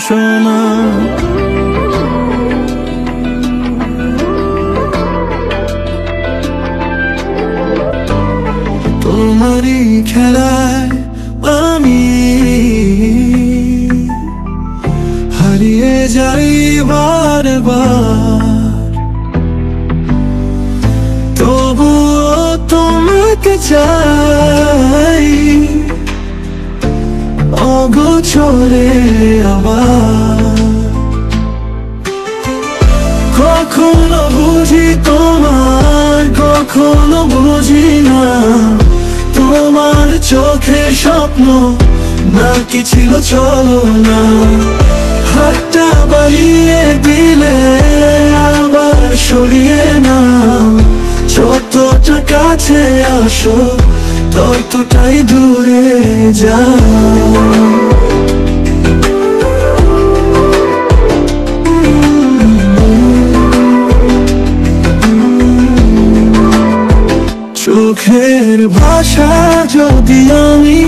সোনা। তোমারই খেলায় আমি হারিয়ে যাই বারবার, তবুও তোমাকে চাই অগোচরে আবার। কখনো বুঝি তোমার, কখনো বুঝি না, তোমার চোখে স্বপ্ন নাকি ছিল চলো না। হাতটা বাড়িয়ে দিলে আবার সরিয়ে না, যতটা কাছে আসো ততটাই দূরে যাও। চোখের ভাষা যদি আমি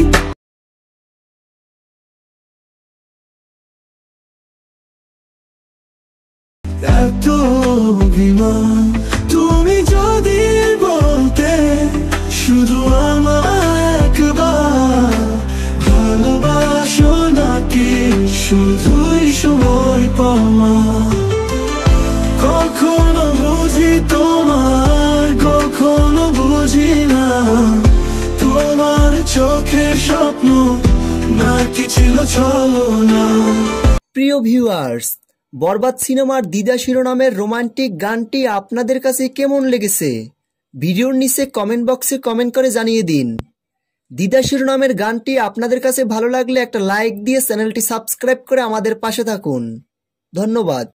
এত অভিমান, তুমি যদি বলতে শুধু আমার একবার, ভালোবাসো নাকি শুধুই সময় পাওয়া। কখনো বুঝি তোমার, কখনো বুঝি না, তোমার চোখের স্বপ্ন নাকি ছিল চলো না। প্রিয় ভিউয়ার্স, বরবাদ সিনেমার দিদা শিরোনামের রোমান্টিক গানটি আপনাদের কাছে কেমন লেগেছে ভিডিওর নিচে কমেন্ট বক্সে কমেন্ট করে জানিয়ে দিন। দিদা শিরোনামের গানটি আপনাদের কাছে ভালো লাগলে একটা লাইক দিয়ে চ্যানেলটি সাবস্ক্রাইব করে আমাদের পাশে থাকুন। ধন্যবাদ।